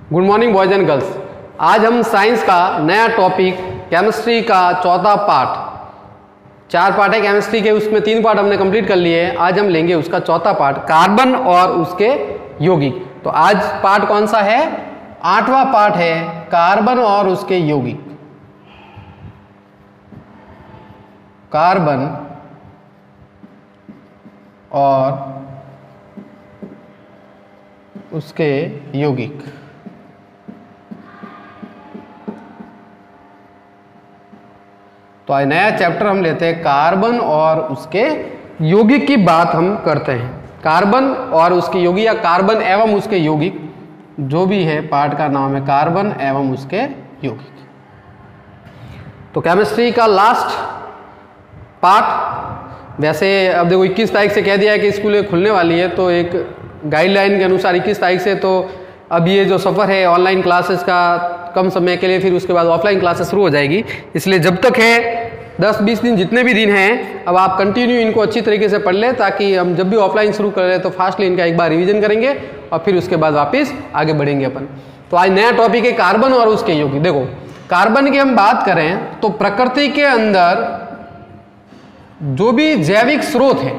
Good morning boys and girls. आज हम science का नया टॉपिक केमिस्ट्री का चौथा पार्ट, 4 पार्ट है केमिस्ट्री के, उसमें 3 पार्ट हमने कंप्लीट कर लिए हैं। आज हम लेंगे उसका चौथा पार्ट, कार्बन और उसके यौगिक। तो आज पार्ट कौन सा है? 8वां पार्ट है, कार्बन और उसके यौगिक। कार्बन और उसके यौगिक। तो आज नया चैप्टर हम लेते हैं, कार्बन और उसके यौगिक की बात हम करते हैं। कार्बन और उसके यौगिक या कार्बन एवं उसके यौगिक, जो भी है पार्ट का नाम है कार्बन एवं उसके यौगिक। तो केमिस्ट्री का लास्ट पार्ट। वैसे अब देखो 21 तारीख से कह दिया है कि स्कूलें खुलने वाली है, तो एक गाइडलाइन के अनुसार 21 तारीख से तो अब ये जो सफ़र है ऑनलाइन क्लासेस का कम समय के लिए, फिर उसके बाद ऑफलाइन क्लासेस शुरू हो जाएगी। इसलिए जब तक है 10-20 दिन, जितने भी दिन हैं, अब आप कंटिन्यू इनको अच्छी तरीके से पढ़ लें, ताकि हम जब भी ऑफलाइन शुरू कर रहे हैं तो फास्टली इनका एक बार रिवीजन करेंगे और फिर उसके बाद वापस आगे बढ़ेंगे अपन। तो आज नया टॉपिक है कार्बन और उसके यौगिक। देखो कार्बन की हम बात करें तो प्रकृति के अंदर जो भी जैविक स्रोत है,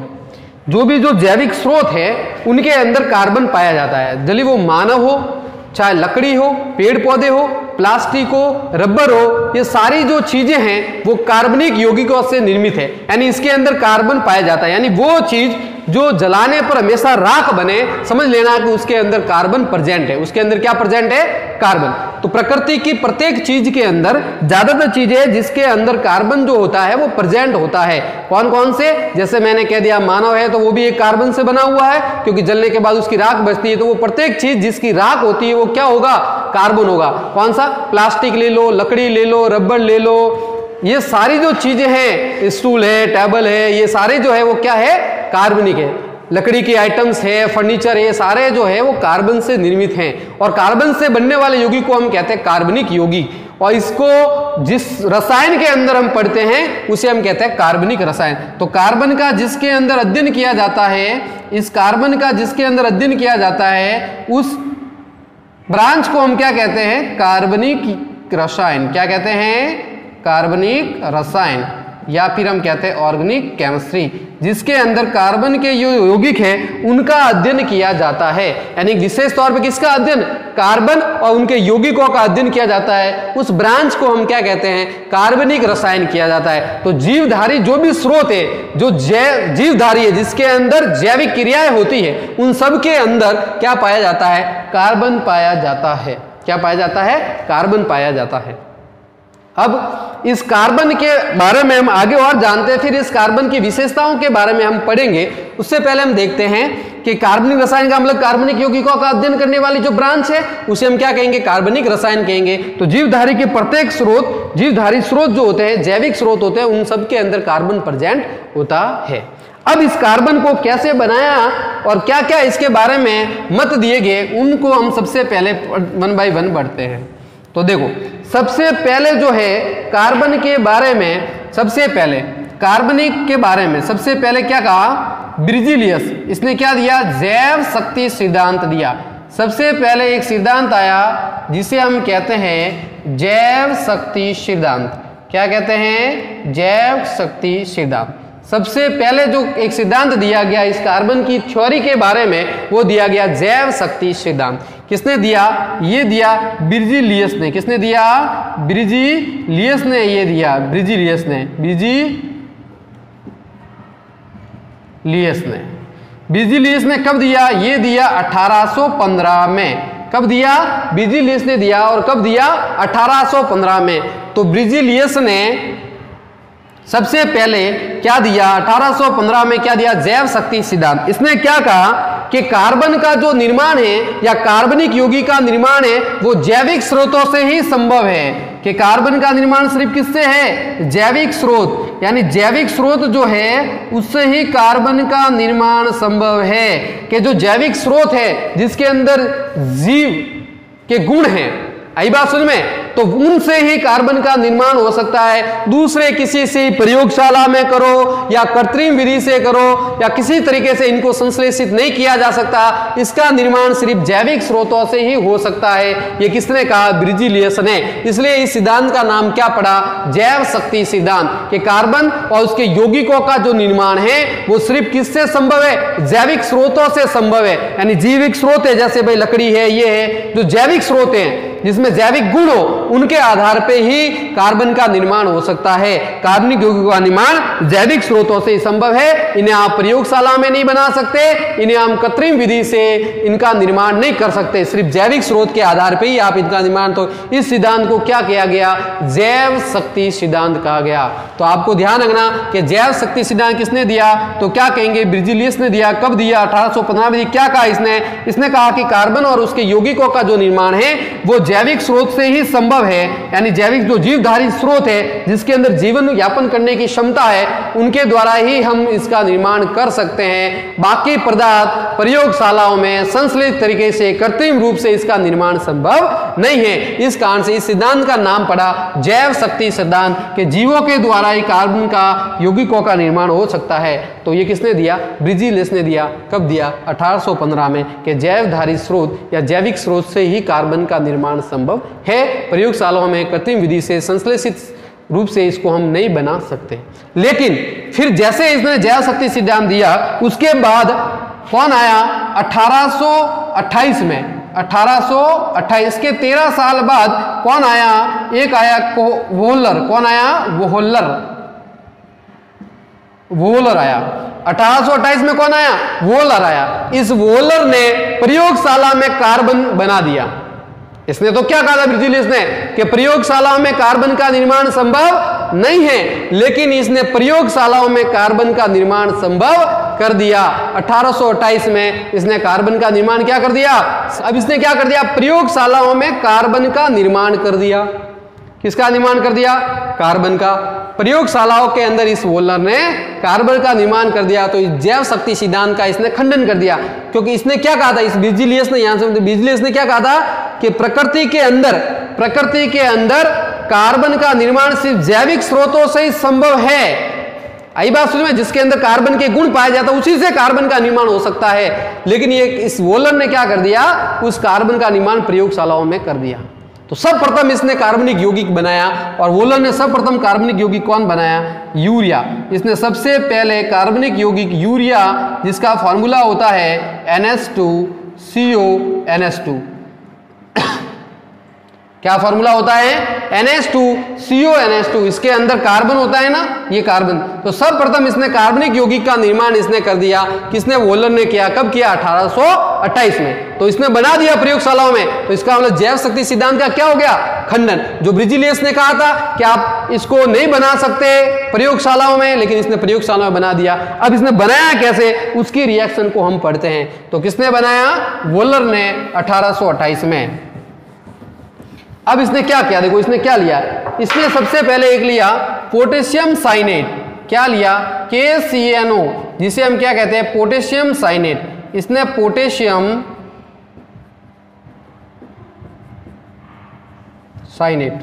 जो जैविक स्रोत है, उनके अंदर कार्बन पाया जाता है। भले वो मानव हो, चाहे लकड़ी हो, पेड़ पौधे हो, प्लास्टिक हो, रबर हो, ये सारी जो चीजें हैं वो कार्बनिक यौगिकों से निर्मित है। यानी इसके अंदर कार्बन पाया जाता है। यानी वो चीज जो जलाने पर हमेशा राख बने, समझ लेना कि उसके अंदर कार्बन प्रेजेंट है। उसके अंदर क्या प्रेजेंट है? कार्बन। तो प्रकृति की प्रत्येक चीज के अंदर ज्यादातर चीजें जिसके अंदर कार्बन जो होता है वो प्रेजेंट होता है। कौन कौन से? जैसे मैंने कह दिया मानव है तो वो भी एक कार्बन से बना हुआ है, क्योंकि जलने के बाद उसकी राख बचती है। तो वो प्रत्येक चीज जिसकी राख होती है वो क्या होगा? कार्बन होगा। कौन सा? प्लास्टिक ले लो, लकड़ी ले लो, रबर ले लो, ये सारी जो चीजें हैं, स्टूल है, टेबल है, ये सारे जो है वो क्या है? कार्बनिक है। लकड़ी के आइटम्स है, फर्नीचर है, सारे जो है वो कार्बन से निर्मित हैं। और कार्बन से बनने वाले यौगिक को हम कहते हैं कार्बनिक यौगिक। और इसको जिस रसायन के अंदर हम पढ़ते हैं उसे हम कहते हैं कार्बनिक रसायन। तो कार्बन का जिसके अंदर अध्ययन किया जाता है, इस कार्बन का जिसके अंदर अध्ययन किया जाता है, उस ब्रांच को हम क्या कहते हैं? कार्बनिक रसायन। क्या कहते हैं? कार्बनिक रसायन, या फिर हम कहते हैं ऑर्गेनिक केमिस्ट्री। जिसके अंदर कार्बन के जो यौगिक है उनका अध्ययन किया जाता है। यानी विशेष तौर पे किसका अध्ययन? कार्बन और उनके यौगिकों का अध्ययन किया जाता है। उस ब्रांच को हम क्या कहते हैं? कार्बनिक रसायन किया जाता है। तो जीवधारी जो भी स्रोत है, जो जीवधारी है, जिसके अंदर जैविक क्रियाएं होती है, उन सब के अंदर क्या पाया जाता है? कार्बन पाया जाता है। क्या पाया जाता है? कार्बन पाया जाता है। अब इस कार्बन के बारे में हम आगे और जानते हैं, फिर इस कार्बन की विशेषताओं के बारे में हम पढ़ेंगे। उससे पहले हम देखते हैं कि कार्बनिक रसायन का मतलब कार्बनिक यौगिकों का अध्ययन करने वाली जो ब्रांच है उसे हम क्या कहेंगे? कार्बनिक रसायन कहेंगे। तो जीवधारी के प्रत्येक स्रोत, जीवधारी स्रोत जो होते हैं, जैविक स्रोत होते हैं, उन सब के अंदर कार्बन प्रेजेंट होता है। अब इस कार्बन को कैसे बनाया और क्या क्या इसके बारे में मत दिए गए, उनको हम सबसे पहले 1 बाय 1 बढ़ते हैं। तो देखो सबसे पहले जो है कार्बन के बारे में, सबसे पहले कार्बनिक के बारे में सबसे पहले क्या कहा? ब्रिजिलियस। इसने क्या दिया? जैव शक्ति सिद्धांत दिया। सबसे पहले एक सिद्धांत आया जिसे हम कहते हैं जैव शक्ति सिद्धांत। क्या कहते हैं? जैव शक्ति सिद्धांत। सबसे पहले जो एक सिद्धांत दिया गया इस कार्बन की थ्योरी के बारे में, वो दिया गया जैव शक्ति सिद्धांत। किसने दिया? ये दिया ब्रिजिलियस ने। किसने दिया? ब्रिजिलियस ने ये दिया। ब्रिजिलियस ने ब्रिजिलियस ने कब दिया? ये दिया 1815 में। कब दिया? ब्रिजिलियस ने दिया। और कब दिया? 1815 में। तो ब्रिजिलियस ने सबसे पहले क्या दिया? 1815 में क्या दिया? जैव शक्ति सिद्धांत। इसने क्या कहा कि कार्बन का जो निर्माण है या कार्बनिक यौगिक का निर्माण है वो जैविक स्रोतों से ही संभव है। कि कार्बन का निर्माण सिर्फ किससे है? जैविक स्रोत। यानी जैविक स्रोत जो है उससे ही कार्बन का निर्माण संभव है। कि जो जैविक स्रोत है जिसके अंदर जीव के गुण हैं, आई बात समझ में? तो उनसे ही कार्बन का निर्माण हो सकता है। दूसरे किसी से प्रयोगशाला में करो या कृत्रिम विधि से करो या किसी तरीके से इनको संश्लेषित नहीं किया जा सकता। इसका निर्माण सिर्फ जैविक स्रोतों से ही हो सकता है। ये किसने कहा? ब्रिजिलियस ने। इसलिए इस सिद्धांत का नाम क्या पड़ा? जैव शक्ति सिद्धांत। कि कार्बन और उसके यौगिकों का जो निर्माण है वो सिर्फ किससे संभव है? जैविक स्रोतों से संभव है। यानी जैविक स्रोत है, जैसे भाई लकड़ी है, ये है, जो जैविक स्रोत हैं जिसमें जैविक गुण हो, उनके आधार पे ही कार्बन का निर्माण हो सकता है। कार्बनिक यौगिकों का निर्माण जैविक स्रोतों से ही संभव है। इन्हें आप प्रयोगशाला में नहीं बना सकते, इन्हें हम कृत्रिम विधि से इनका निर्माण नहीं कर सकते। सिर्फ जैविक स्रोत के आधार पे ही आप इनका निर्माण। तो इस सिद्धांत को क्या किया गया? जैव शक्ति सिद्धांत कहा गया। तो आपको ध्यान रखना कि जैव शक्ति सिद्धांत किसने दिया? तो क्या कहेंगे? ब्रिजिलियस ने दिया। कब दिया? 1815 में। क्या कहा इसने कहा कि कार्बन और उसके यौगिकों का जो निर्माण है वो जैविक स्रोत से ही संभव है। यानी जैविक जो जीवधारी स्रोत है जिसके अंदर जीवन यापन करने की क्षमता है, उनके द्वारा ही हम इसका निर्माण कर सकते हैं। बाकी पदार्थ प्रयोगशालाओं में संश्लेषित तरीके से कृत्रिम रूप से इसका निर्माण संभव नहीं है। इस कारण से इस सिद्धांत का नाम पड़ा जैव शक्ति सिद्धांत, के जीवों के द्वारा ही कार्बन का यौगिकों का निर्माण हो सकता है। तो ये किसने दिया? ब्रिजिलियस ने दिया। कब दिया? 1815 में। कि जैवधारी स्रोत या जैविक स्रोत से ही कार्बन का निर्माण संभव है। प्रयोगशालाओं में कृत्रिम विधि से संश्लेषित रूप से इसको हम नहीं बना सकते। लेकिन फिर जैसे इसने जैव शक्ति सिद्धांत दिया, उसके बाद कौन आया? 1828 में। 1828 के 13 साल बाद कौन आया? एक आया वोहलर। कौन आया? वोहलर आया। 1828 में कौन आया? वोहलर आया। इस वोहलर ने प्रयोगशाला में कार्बन बना दिया। इसने तो क्या कहा था ब्रिजिलियस ने? कि प्रयोगशालाओं में कार्बन का निर्माण संभव नहीं है, लेकिन इसने प्रयोगशालाओं में कार्बन का निर्माण संभव कर दिया। 1828 में इसने कार्बन का निर्माण क्या कर दिया? अब इसने क्या कर दिया? प्रयोगशालाओं में कार्बन का निर्माण कर दिया। किसका निर्माण कर दिया? कार्बन का। प्रयोगशालाओं के अंदर इस वोहलर ने कार्बन का निर्माण कर दिया। तो इस जैव शक्ति सिद्धांत का इसने खंडन कर दिया। क्योंकि इसने क्या कहा था? इस ब्रिजिलियस ने, यहां से ब्रिजिलियस ने क्या कहा था? कि प्रकृति के अंदर कार्बन का निर्माण सिर्फ जैविक स्रोतों से ही संभव है। आई बात समझ में? जिसके अंदर कार्बन के गुण पाए जाता है उसी से कार्बन का निर्माण हो सकता है। लेकिन ये इस वोहलर ने क्या कर दिया? उस कार्बन का निर्माण प्रयोगशालाओं में कर दिया। तो सर्वप्रथम इसने कार्बनिक यौगिक बनाया। और वोहलर ने सर्वप्रथम कार्बनिक यौगिक कौन बनाया? यूरिया। इसने सबसे पहले कार्बनिक यौगिक यूरिया, जिसका फॉर्मूला होता है NH2CONH2। क्या फॉर्मूला होता है? NH2CONH2। इसके अंदर कार्बन होता है ना, ये कार्बन। तो सर्वप्रथम इसने कार्बनिक यौगिक का निर्माण इसने कर दिया। किसने? वोहलर ने किया। कब किया? 1828 में। तो इसने बना दिया प्रयोगशालाओं में। तो इसका मतलब जैव शक्ति सिद्धांत का क्या हो गया? खंडन। जो ब्रिजिलियस ने कहा था कि आप इसको नहीं बना सकते प्रयोगशालाओं में, लेकिन इसने प्रयोगशाला में बना दिया। अब इसने बनाया कैसे? उसकी रिएक्शन को हम पढ़ते हैं। तो किसने बनाया? वोहलर ने 1828 में। अब इसने क्या किया? देखो इसने क्या लिया। इसने सबसे पहले एक लिया पोटेशियम साइनेट। क्या लिया? KCNO, जिसे हम क्या कहते हैं? Potassium cyanate. इसने पोटेशियम साइनेट,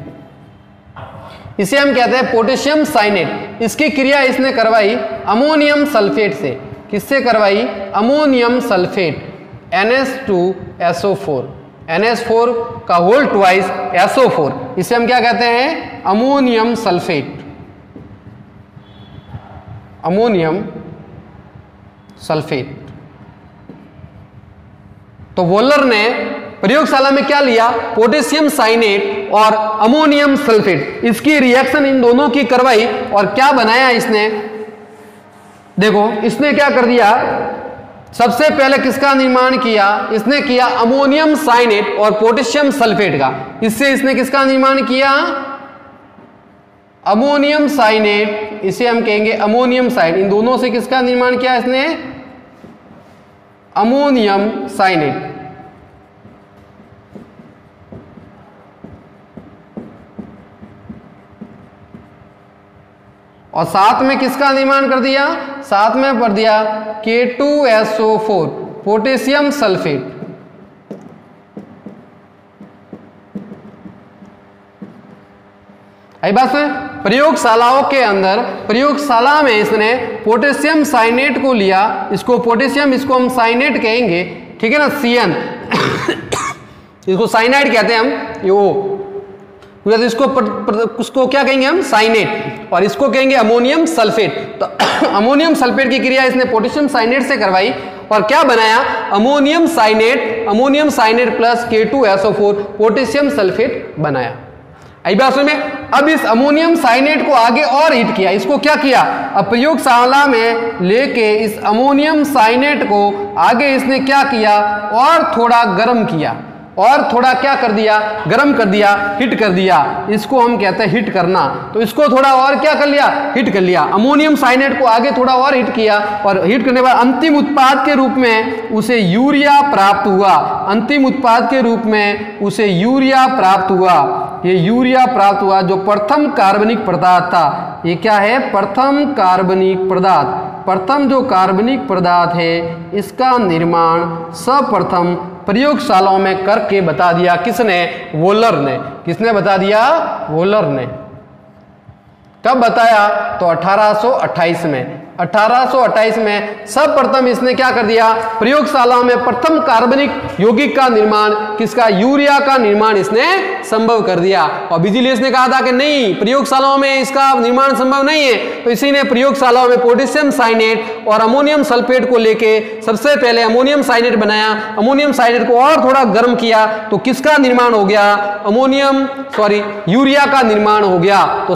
इसे हम कहते हैं पोटेशियम साइनेट। इसकी क्रिया इसने करवाई अमोनियम सल्फेट से। किससे करवाई? Ammonium sulphate, NH2SO4। NH4 का होल ट्वाइस SO4। इसे हम क्या कहते हैं? Ammonium sulphate. Ammonium sulphate. तो वोहलर ने प्रयोगशाला में क्या लिया? पोटेशियम साइनेट और अमोनियम सल्फेट। इसकी रिएक्शन इन दोनों की करवाई और क्या बनाया इसने? देखो इसने क्या कर दिया? सबसे पहले किसका निर्माण किया? इसने किया अमोनियम साइनेट और पोटेशियम सल्फेट का। इससे इसने किसका निर्माण किया? Ammonium cyanate. इसे हम कहेंगे अमोनियम साइनेट। इन दोनों से किसका निर्माण किया इसने? Ammonium cyanate. और साथ में किसका निर्माण कर दिया? साथ में कर दिया K2SO4, पोटेशियम सल्फेट। आई बात में प्रयोगशालाओं के अंदर, प्रयोगशाला में इसने पोटेशियम साइनेट को लिया, इसको पोटेशियम, इसको हम साइनेट कहेंगे, ठीक है ना, CN इसको साइनाइड कहते हैं हम, ये इसको क्या कहेंगे हम, साइनेट, और इसको कहेंगे अमोनियम सल्फेट। तो अमोनियम सल्फेट की क्रिया इसने पोटेशियम साइनेट से करवाई और क्या बनाया, ammonium cyanate plus K2SO4 potassium sulphate बनाया। आई बात समझ में। अब इस अमोनियम साइनेट को आगे और हीट किया, इसको क्या किया, अब प्रयोगशाला में लेके इस अमोनियम साइनेट को आगे इसने क्या किया, और थोड़ा गर्म किया, और थोड़ा क्या कर दिया, गर्म कर दिया, हिट कर दिया, इसको हम कहते हैं हिट करना। तो इसको थोड़ा और क्या कर लिया, हिट कर लिया, अमोनियम साइनेट को आगे थोड़ा और हिट किया, और हिट करने के बाद अंतिम उत्पाद के रूप में उसे यूरिया प्राप्त हुआ, अंतिम उत्पाद के रूप में उसे यूरिया प्राप्त हुआ। ये यूरिया प्राप्त हुआ जो प्रथम कार्बनिक पदार्थ था। ये क्या है, प्रथम कार्बनिक पदार्थ। प्रथम जो कार्बनिक पदार्थ है इसका निर्माण सर्वप्रथम प्रयोगशालाओं में करके बता दिया, किसने, वोलर ने। किसने बता दिया, वोलर ने। कब बताया, तो 1828 में। 1828 में सर्वप्रथम इसने क्या कर दिया, प्रयोगशाला में प्रथम कार्बनिक यौगिक का निर्माण, किसका, यूरिया का निर्माण इसने संभव कर दिया। और बिजलियस ने कहा था कि नहीं, प्रयोगशालाओं में इसका निर्माण संभव नहीं है, तो इसी ने प्रयोगशालाओं में पोटेशियम साइनेट और अमोनियम सल्फेट को लेके सबसे पहले अमोनियम साइनेट बनाया, अमोनियम साइनेट को और थोड़ा गर्म किया, तो किसका निर्माण हो गया, यूरिया का निर्माण हो गया। तो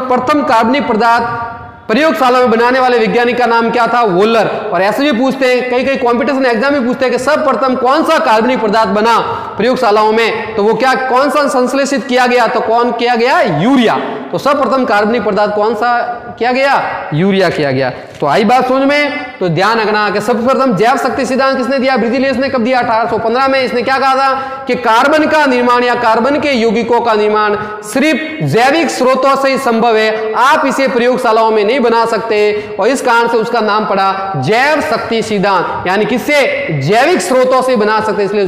प्रथम कार्बनिक पदार्थ प्रयोगशाला में बनाने वाले वैज्ञानिक का नाम क्या था, वोलर। और ऐसे भी पूछते हैं, कई कॉम्पिटिशन एग्जाम में पूछते हैं कि सर्वप्रथम कौन सा कार्बनिक पदार्थ बना प्रयोगशालाओं में, तो वो क्या, कौन सा संश्लेषित किया गया, तो कौन किया गया, यूरिया। तो सर्वप्रथम कार्बनिक पदार्थ कौन सा किया गया, यूरिया किया गया। तो आई बात समझ में। तो ध्यान रखना कि सर्वप्रथम जैव शक्ति सिद्धांत किसने दिया, ब्रिजिलियस ने। कब दिया, 1815 में। इसने क्या कहा था कि कार्बन का निर्माण या कार्बन के यौगिकों का निर्माण सिर्फ जैविक स्रोतों से ही संभव है, आप इसे प्रयोगशालाओं में नहीं बना सकते, और इस कारण से उसका नाम पड़ा जैव शक्ति सिद्धांत, यानी किससे, जैविक स्रोतों से बना सकते, इसलिए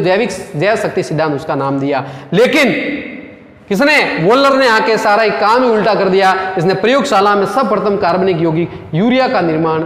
जैव शक्ति सिद्धांत उसका नाम दिया। लेकिन किसने, वोलर ने आके सारा एक काम ही उल्टा कर दिया। इसने प्रयोगशाला में सर्वप्रथम कार्बनिक यौगिक यूरिया का निर्माण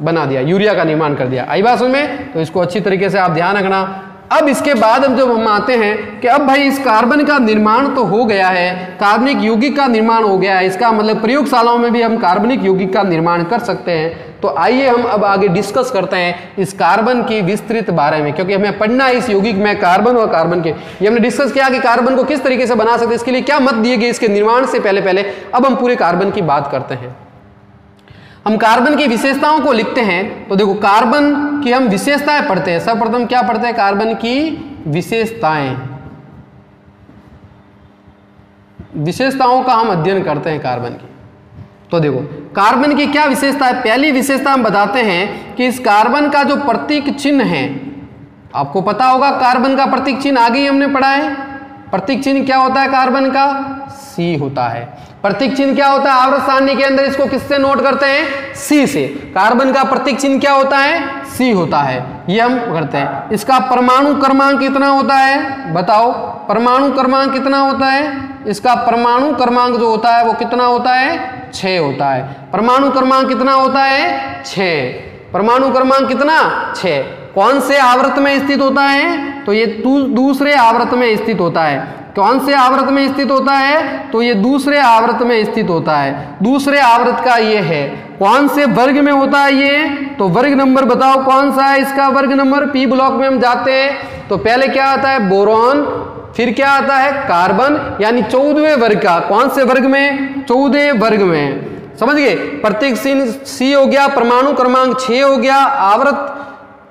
बना दिया, यूरिया का निर्माण कर दिया। आई बात समझ में। तो इसको अच्छी तरीके से आप ध्यान रखना। अब इसके बाद जब हम आते हैं कि अब भाई इस कार्बन का निर्माण तो हो गया है, कार्बनिक यौगिक का निर्माण हो गया है, इसका मतलब प्रयोगशालाओं में भी हम कार्बनिक यौगिक का निर्माण कर सकते हैं। तो आइए हम अब आगे डिस्कस करते हैं इस कार्बन की विस्तृत बारे में, क्योंकि हमें पढ़ना है इस यौगिक में कार्बन और कार्बन के। ये हमने डिस्कस किया कि कार्बन को किस तरीके से बना सकते हैं, इसके लिए क्या मत दिए गए इसके निर्माण से पहले। अब हम पूरे कार्बन की बात करते हैं। हम कार्बन की विशेषताओं को लिखते हैं। तो देखो, कार्बन की हम विशेषताएं पढ़ते हैं। सर्वप्रथम क्या पढ़ते हैं, कार्बन की विशेषताएं। विशेषताओं का हम अध्ययन करते हैं कार्बन की। तो देखो, कार्बन की क्या विशेषता है। पहली विशेषता हम बताते हैं कि इस कार्बन का जो प्रतीक चिन्ह है, आपको पता होगा कार्बन का प्रतीक चिन्ह आगे ही हमने पढ़ा है। प्रतीक चिन्ह क्या होता है कार्बन का, C होता है। प्रतीक चिन्ह क्या होता है, आवर्त सारणी के अंदर इसको किससे नोट करते हैं, C से। कार्बन का प्रतीक चिन्ह क्या होता है, C होता है, ये हम करते हैं। इसका परमाणु क्रमांक कितना होता है, बताओ, परमाणु क्रमांक कितना होता है। इसका परमाणु क्रमांक जो होता है वो कितना होता है, 6 होता है। परमाणु क्रमांक कितना होता है, 6। परमाणु क्रमांक कितना, 6। कौन से आवर्त में स्थित होता है, तो ये दूसरे आवर्त में स्थित होता है। कौन से आवर्त में स्थित होता है, तो ये दूसरे आवर्त में स्थित होता है। दूसरे आवर्त का ये है। कौन से वर्ग में होता है ये, तो वर्ग नंबर बताओ कौन सा है इसका वर्ग नंबर। पी ब्लॉक में हम जाते हैं तो पहले क्या आता है, बोरॉन, फिर क्या आता है, कार्बन, यानी 14वें वर्ग का। कौन से वर्ग में, 14 वर्ग में। समझ गए। प्रतीक चिन्ह C हो गया, परमाणु क्रमांक 6 हो गया, आवर्त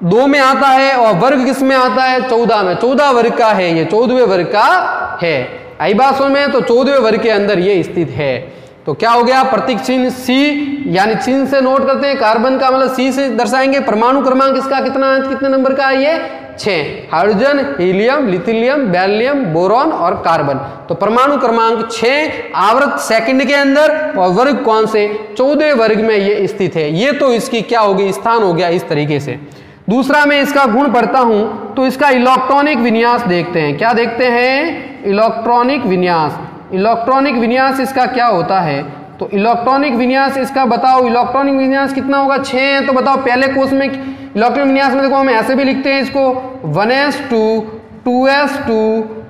2 में आता है, और वर्ग किस में आता है, 14 में। 14 वर्ग का है ये, 14वें वर्ग का है। आई बात समझ में। तो 14वें वर्ग के अंदर ये स्थित है। तो क्या हो गया, प्रतीक चिन्ह C, यानी चिन्ह से नोट करते हैं। कार्बन का मतलब C से दर्शाएंगे। परमाणु क्रमांक इसका कितने नंबर का है, ये 6। Hydrogen, helium, lithium, beryllium, boron और कार्बन। तो परमाणु क्रमांक 6, आवर्त सेकंड के अंदर, और वर्ग कौन से, 14 वर्ग में ये स्थित है। ये तो इसकी क्या होगी, स्थान हो गया इस तरीके से। दूसरा मैं इसका गुण पढ़ता हूं तो इसका इलेक्ट्रॉनिक विन्यास देखते हैं। क्या देखते हैं, इलेक्ट्रॉनिक विन्यास। इलेक्ट्रॉनिक विन्यास इसका क्या होता है, तो इलेक्ट्रॉनिक विन्यास इसका बताओ, इलेक्ट्रॉनिक विन्यास कितना होगा, 6 है, तो बताओ पहले कोष में इलेक्ट्रॉनिक विन्यास में देखो हम ऐसे भी लिखते हैं इसको 1s2 2s2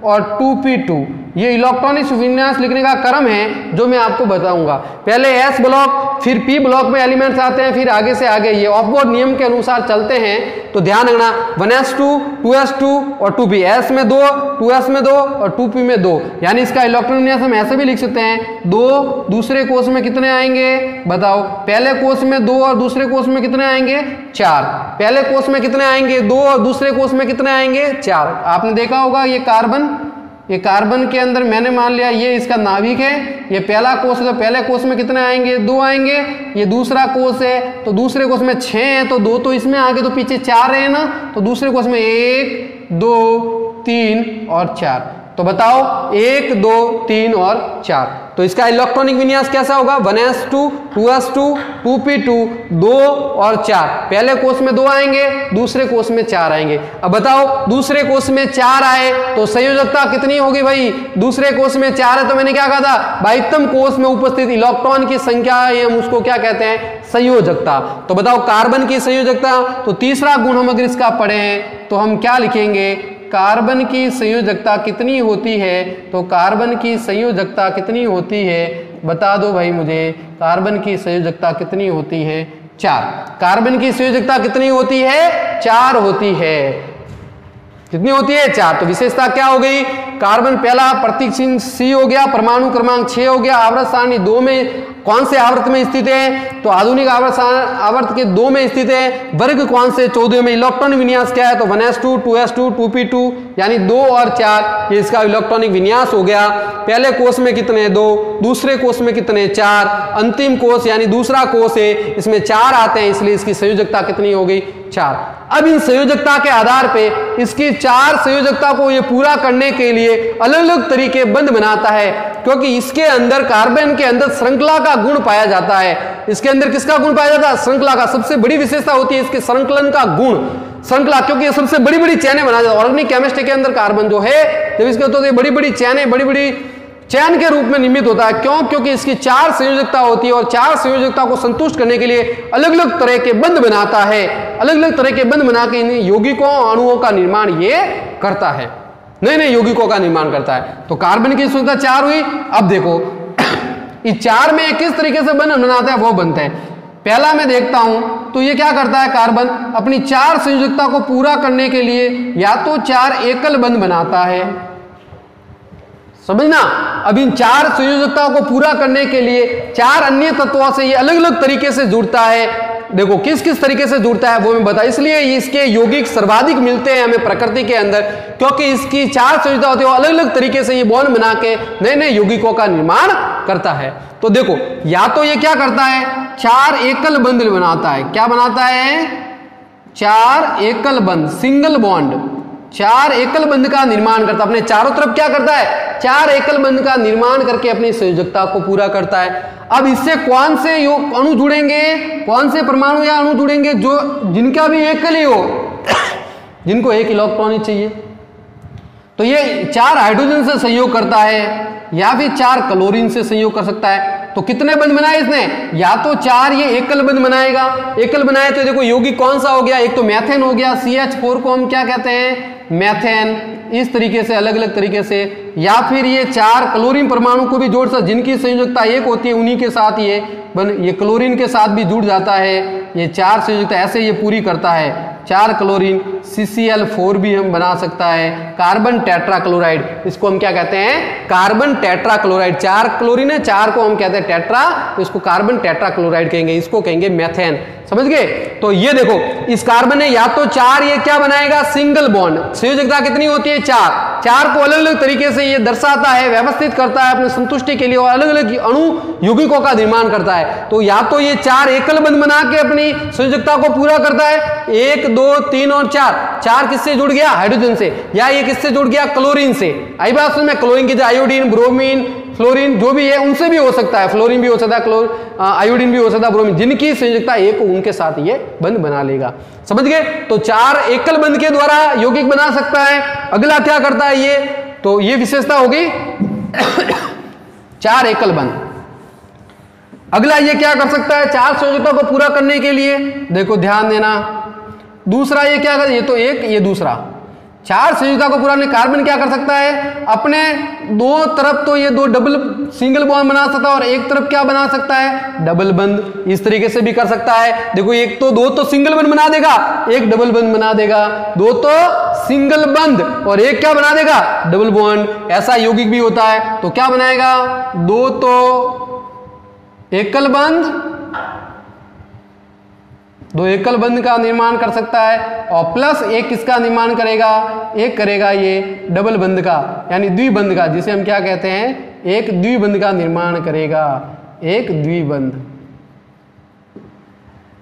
और 2p2, ये इलेक्ट्रॉनिक विन्यास लिखने का क्रम है जो मैं आपको बताऊंगा। पहले s ब्लॉक फिर p ब्लॉक में एलिमेंट्स आते हैं, फिर आगे से आगे ये ऑफबोर्ड नियम के अनुसार चलते हैं, तो ध्यान रखना 1s2 2s2 और 2p, s में 2 2s में 2 और 2p में 2, यानी इसका इलेक्ट्रॉनिक विन्यास हम ऐसे भी लिख सकते हैं 2, दूसरे कोष में कितने आएंगे बताओ, पहले कोष में 2 और दूसरे कोष में कितने आएंगे 4, पहले कोष में कितने आएंगे 2 और दूसरे कोष में कितने आएंगे 4। आपने देखा होगा ये कार्बन के अंदर मैंने मान लिया ये इसका नाभिक है, ये पहला कोष है, तो पहले कोष में कितने आएंगे 2 आएंगे, ये दूसरा कोष है तो दूसरे कोष में 6 है, तो 2 तो इसमें आगे तो पीछे 4 रहे ना, तो दूसरे कोष में 1 2 3 और 4, तो बताओ 1 2 3 और 4, तो इसका इलेक्ट्रॉनिक विन्यास कैसा होगा 1s2 2s2 2p2 2 और 4, पहले कोष में 2 आएंगे, दूसरे कोष में 4 आएंगे। अब बताओ दूसरे कोष में 4 आए तो संयोजकता कितनी होगी भाई, दूसरे कोष में 4 है तो मैंने क्या कहा था, बाह्यतम कोष में उपस्थित इलेक्ट्रॉन की संख्या है, हम उसको क्या कहते हैं संयोजकता। तो बताओ कार्बन की संयोजकता, तो तीसरा गुण हम अगर इसका पढ़ें तो हम क्या लिखेंगे, कार्बन की संयोजकता कितनी होती है, तो कार्बन की संयोजकता कितनी होती है बता दो भाई मुझे, कार्बन की संयोजकता कितनी होती है 4, कार्बन की संयोजकता कितनी होती है 4 होती है, कितनी होती है 4। तो विशेषता क्या हो गई, कार्बन पहला प्रतीक चिन्ह C हो गया, परमाणु क्रमांक 6 हो गया, आवर्त सारणी 2 में कौन से आवर्त में स्थित है, तो आधुनिक आवर्त के 2 में स्थित है, वर्ग कौन से 14 में, इलेक्ट्रॉनिक विन्यास क्या है तो 1s2 2s2 2p2 यानी 2 और 4, ये इसका इलेक्ट्रॉनिक विन्यास हो गया। पहले कोष में कितने 2, दूसरे कोष में कितने 4, अंतिम कोष यानी दूसरा कोष है इसमें 4 आते हैं, इसलिए इसकी संयोजकता कितनी हो गई 4। अब इन संयोजकता के आधार पे इसकी 4 संयोजकता को ये पूरा करने के लिए अलग अलग तरीके बंध बनाता है, क्योंकि इसके अंदर कार्बन के अंदर श्रृंखला का गुण पाया जाता है। इसके अंदर किसका गुण पाया जाता है, श्रृंखला का। सबसे बड़ी विशेषता होती है इसके संकलन का गुण, श्रृंखला, क्योंकि ये सबसे बड़ी बड़ी चैनें बना जाता है। ऑर्गेनिक केमिस्ट्री के अंदर कार्बन जो है जब इसके तो बड़ी बड़ी चैनें बड़ी बड़ी चैन के रूप में निर्मित होता है, क्यों, क्योंकि इसकी 4 संयोजकता होती है और 4 संयोजकता को संतुष्ट करने के लिए अलग अलग तरह के बंध बनाता है, अलग अलग तरह के बंध बना के इन यौगिकों अणुओं का निर्माण ये करता है, नए नए यौगिकों का निर्माण करता है। तो कार्बन की संयोजकता 4 हुई। अब देखो इस 4 में किस तरीके से बंध बनाता है वो बनता है। पहला मैं देखता हूं तो ये क्या करता है, कार्बन अपनी 4 संयोजकता को पूरा करने के लिए या तो 4 एकल बंध बनाता है, समझना। अब इन 4 संयोजकताओं को पूरा करने के लिए 4 अन्य तत्वों से ये अलग अलग तरीके से जुड़ता है। देखो किस किस तरीके से जुड़ता है वो मैं बता, इसलिए इसके यौगिक सर्वाधिक मिलते हैं हमें प्रकृति के अंदर, क्योंकि इसकी 4 संयोजकता होती है, अलग अलग तरीके से ये बॉन्ड बना के नए नए यौगिकों का निर्माण करता है। तो देखो या तो ये क्या करता है 4 एकल बंध बनाता है, क्या बनाता है 4 एकल बंध, सिंगल बॉन्ड, 4 एकल बंध का निर्माण करता है, अपने चारों तरफ क्या करता है 4 एकल बंध का निर्माण करके अपनी संयोजकता को पूरा करता है। अब इससे कौन से अणु जुड़ेंगे, कौन से परमाणु या अणु जुड़ेंगे जो जिनका भी एकल ही हो, जिनको एक इलेक्ट्रॉन ही चाहिए। तो ये 4 हाइड्रोजन से संयोग करता है या फिर 4 क्लोरीन से संयोग कर सकता है। तो कितने बंध बनाए इसने, या तो 4 ये एकल बंध बनाएगा, एकल बनाए तो देखो यौगिक कौन सा हो गया, एक तो मैथेन हो गया, CH4 को हम क्या कहते हैं मैथेन, इस तरीके से अलग अलग तरीके से, या फिर ये 4 क्लोरीन परमाणु को भी जोड़ सकता, जिनकी संयोजकता एक होती है उन्हीं के साथ ये क्लोरीन के साथ भी जुड़ जाता है। ये 4 संयोजकता ऐसे ये पूरी करता है, 4 क्लोरीन, CCl4 भी हम बना सकता है, कार्बन टेट्राक्लोराइड, इसको हम क्या कहते हैं कार्बन टेट्राक्लोराइड, 4 क्लोरीन है 4 को हम कहते हैं टेट्रा, तो इसको कार्बन टेट्राक्लोराइड कहेंगे, इसको कहेंगे मैथेन, समझ गए। तो ये देखो इस कार्बन ने या तो 4 ये क्या बनाएगा सिंगल बॉन्ड, संयोजकता कितनी होती है 4 को अलग अलग तरीके से ये दर्शाता है, व्यवस्थित करता है अपने संतुष्टि के लिए और अलग अलग अणु यौगिकों का निर्माण करता है। तो या तो ये 4 एकल बंध बना के अपनी संयोजकता को पूरा करता है, 1 2 3 और 4 किससे जुड़ गया हाइड्रोजन से, या ये किससे जुड़ गया क्लोरीन से। आई बात समझ में, क्लोरीन की आयोडीन ब्रोमीन फ्लोरीन जो भी है उनसे भी हो सकता है, फ्लोरीन भी हो सकता है, आयोडीन भी हो सकता है, ब्रोमीन, जिनकी संयोजकता एक उनके साथ ये बंध बना लेगा, समझ गए। तो 4 एकल बंध के द्वारा यौगिक बना सकता है। अगला क्या करता है ये, तो ये विशेषता होगी 4 एकल बंध। अगला ये क्या कर सकता है 4 संयोजकता को पूरा करने के लिए, देखो ध्यान देना, दूसरा ये क्या कर, ये तो एक, ये दूसरा, 4 संयोजकता को पूरा करने कार्बन क्या कर सकता है, अपने दो तरफ तो ये दो डबल सिंगल बॉन्ड बना सकता है और एक तरफ क्या बना सकता है, डबल बंद। इस तरीके से भी कर सकता है। देखो एक तो दो तो सिंगल बंद बना देगा, एक डबल बंद बना देगा, दो तो सिंगल बंद और एक क्या बना देगा, डबल बॉन्ड। ऐसा यौगिक भी होता है, तो क्या बनाएगा, दो तो एकल बंद, दो एकल बंध का निर्माण कर सकता है और प्लस एक किसका निर्माण करेगा, एक करेगा ये डबल बंध का यानी द्विबंध का, जिसे हम क्या कहते हैं, एक द्विबंध का निर्माण करेगा, एक द्विबंध।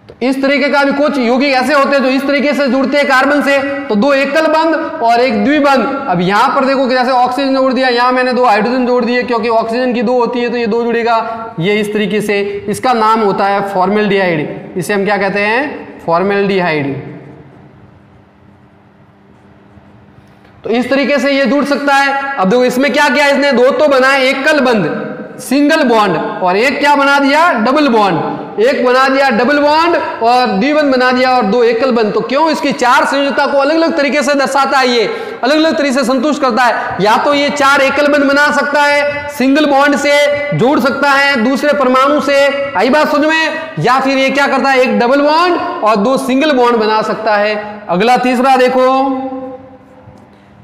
तो इस तरीके का भी कुछ यौगिक ऐसे होते हैं जो इस तरीके से जुड़ते हैं कार्बन से, तो दो एकल बंध और एक द्विबंध। अब यहां पर देखो कि जैसे ऑक्सीजन जोड़ दिया, यहां मैंने दो हाइड्रोजन जोड़ दिए, क्योंकि ऑक्सीजन की दो होती है तो ये दो जुड़ेगा, ये इस तरीके से। इसका नाम होता है फॉर्मेल्डिहाइड, इसे हम क्या कहते हैं, फॉर्मेल्डिहाइड। तो इस तरीके से ये जुड़ सकता है। अब देखो इसमें क्या किया, इसने दो तो बनाए एकल बंध सिंगल बॉन्ड और एक क्या बना दिया, डबल बॉन्ड, एक बना दिया डबल बॉन्ड और द्विबंध बना दिया और दो एकल बंध। तो क्यों, इसकी 4 संयोजकता को अलग अलग तरीके से दर्शाता है, ये अलग अलग तरीके से संतुष्ट करता है। या तो ये 4 एकल बंध बना सकता है, सिंगल बॉन्ड से जोड़ सकता है दूसरे परमाणु से, आई बात समझ में, या फिर ये क्या करता है, एक डबल बॉन्ड और दो सिंगल बॉन्ड बना सकता है। अगला तीसरा देखो,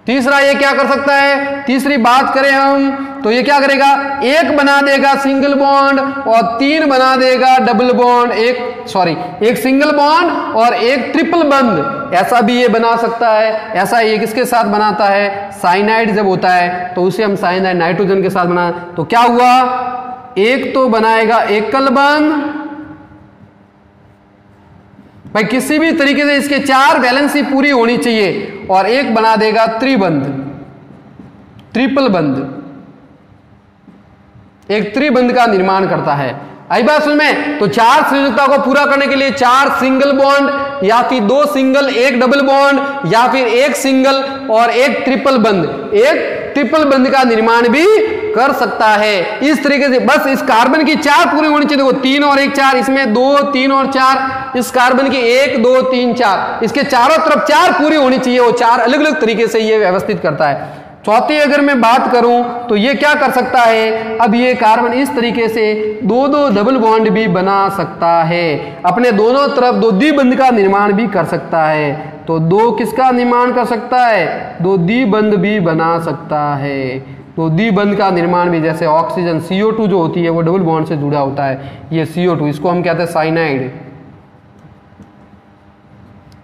तीसरा ये क्या कर सकता है, तीसरी बात करें हम तो ये क्या करेगा, एक बना देगा सिंगल बॉन्ड और 3 बना देगा डबल बॉन्ड, एक सिंगल बॉन्ड और एक ट्रिपल बंद, ऐसा भी ये बना सकता है। ऐसा ये किसके साथ बनाता है, साइनाइड जब होता है तो उसे हम साइनाइड नाइट्रोजन के साथ बना, तो क्या हुआ, एक तो बनाएगा एकल बंद, भाई किसी भी तरीके से इसके 4 वैलेंसी पूरी होनी चाहिए, और एक बना देगा त्रिबंध, ट्रिपल बंध, एक त्रिबंध का निर्माण करता है। आई बात समझ में, तो 4 संयोजकता को पूरा करने के लिए 4 सिंगल बॉन्ड या फिर 2 सिंगल एक डबल बॉन्ड या फिर एक सिंगल और एक ट्रिपल बंध, एक ट्रिपल बंध का निर्माण भी कर सकता है। इस तरीके से बस इस कार्बन की 4 पूरी होनी चाहिए। देखो 3 और 1 4, इसमें 2 3 और 4, इस कार्बन की 1 2 3 4, इसके चारों तरफ 4 पूरी होनी चाहिए। वो 4 अलग अलग तरीके से ये व्यवस्थित करता है। चौथी अगर मैं बात करूं तो ये क्या कर सकता है, अब ये कार्बन इस तरीके से 2 डबल बॉन्ड भी बना सकता है, अपने दोनों तरफ 2 द्विबंध का निर्माण भी कर सकता है। तो 2 किसका निर्माण कर सकता है, 2 द्विबंध भी बना सकता है। तो द्विबंध का निर्माण भी, जैसे ऑक्सीजन CO2 जो होती है वो डबल बॉन्ड से जुड़ा होता है, ये CO2 इसको हम कहते हैं साइनाइड,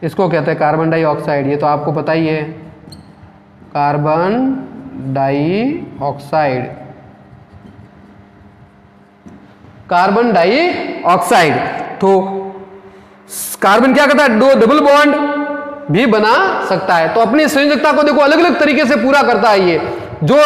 इसको कहते हैं कार्बन डाइऑक्साइड, ये तो आपको पता ही है, कार्बन डाइऑक्साइड, कार्बन डाइऑक्साइड। तो कार्बन क्या करता है, 2 डबल बॉन्ड भी बना सकता है। तो अपनी संयोजकता को देखो अलग अलग तरीके से पूरा करता है ये। जो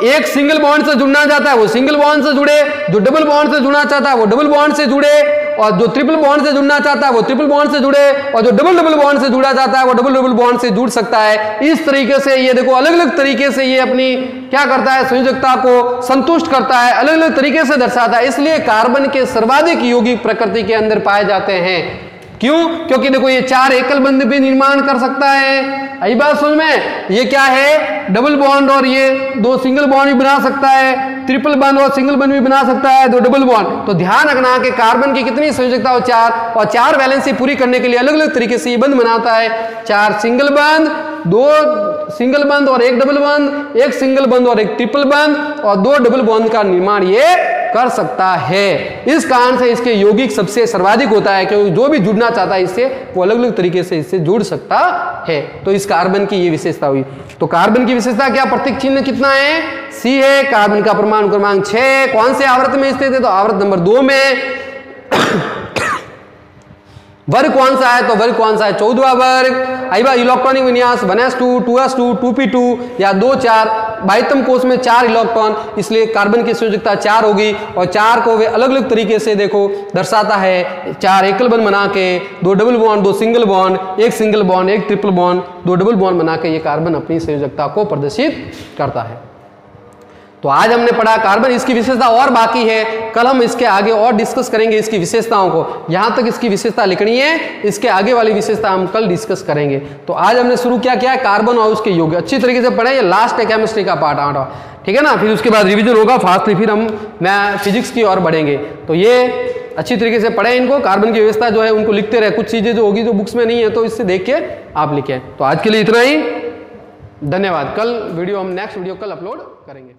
एक सिंगल बॉन्ड से जुड़ना चाहता है वो सिंगल बॉन्ड से जुड़े, जो डबल बॉन्ड से जुड़ना चाहता है वो डबल बॉन्ड से जुड़े, और जो ट्रिपल बॉन्ड से जुड़ना चाहता है वो ट्रिपल बॉन्ड से जुड़े, और जो डबल डबल बॉन्ड से जुड़ा चाहता है वो डबल डबल बॉन्ड से जुड़ सकता है। इस तरीके से ये देखो अलग अलग तरीके से ये अपनी क्या करता है, संयोजकता को संतुष्ट करता है, अलग अलग तरीके से दर्शाता है। इसलिए कार्बन के सर्वाधिक यौगिक प्रकृति के अंदर पाए जाते हैं। क्यों, क्योंकि देखो ये 4 एकल बंध भी निर्माण कर सकता है, आई बात समझ में, ये क्या है, डबल बॉन्ड और ये 2 सिंगल बॉन्ड भी बना सकता है, ट्रिपल बॉन्ड और सिंगल बॉन्ड भी बना सकता है, 2 डबल बॉन्ड। तो ध्यान रखना कि कार्बन की कितनी संयोजकता हो, 4, और 4 वैलेंसी पूरी करने के लिए अलग अलग तरीके से ये बंध बनाता है। 4 सिंगल बंध, 2 सिंगल बंध और 1 डबल बंध, 1 सिंगल बंध और 1 ट्रिपल बंध और 2 डबल बॉन्ड का निर्माण ये कर सकता है। इस कारण से इसके यौगिक सबसे सर्वाधिक होता है, क्योंकि जो भी जुड़ना चाहता है इससे वो अलग अलग तरीके से इससे जुड़ सकता है। तो इस कार्बन की ये विशेषता हुई। तो कार्बन की विशेषता क्या, प्रतीक चिन्ह कितना है, C है, कार्बन का परमाणु क्रमांक 6, कौन से आवर्त में स्थित है, तो आवर्त नंबर 2 में। वर्ग कौन सा है, तो वर्ग कौन सा है, 14वां वर्ग। आई बात इलेक्ट्रॉनिक विन्यास 1s2 2s2 2p2 या 2 4, बाह्यतम कोश में 4 इलेक्ट्रॉन, इसलिए कार्बन की संयोजकता 4 होगी। और 4 को वे अलग अलग तरीके से देखो दर्शाता है, 4 एकल बंध बना के, 2 double bond, 2 single bond, 1 single bond, 1 triple bond, 2 double bond बना के ये कार्बन अपनी संयोजकता को प्रदर्शित करता है। तो आज हमने पढ़ा कार्बन, इसकी विशेषता और बाकी है, कल हम इसके आगे और डिस्कस करेंगे इसकी विशेषताओं को। यहां तक इसकी विशेषता लिखनी है, इसके आगे वाली विशेषता हम कल डिस्कस करेंगे। तो आज हमने शुरू क्या किया, कार्बन और उसके यौगिक अच्छी तरीके से पढ़े। ये लास्ट है केमिस्ट्री का पार्ट 8, ठीक है ना। फिर उसके बाद रिवीजन होगा फास्टली, फिर हम मैं फिजिक्स की ओर बढ़ेंगे। तो ये अच्छी तरीके से पढ़े इनको, कार्बन की व्यवस्था जो है उनको लिखते रहे। कुछ चीजें जो होगी जो बुक्स में नहीं है तो इससे देख के आप लिखें। तो आज के लिए इतना ही, धन्यवाद। कल वीडियो हम नेक्स्ट वीडियो कल अपलोड करेंगे।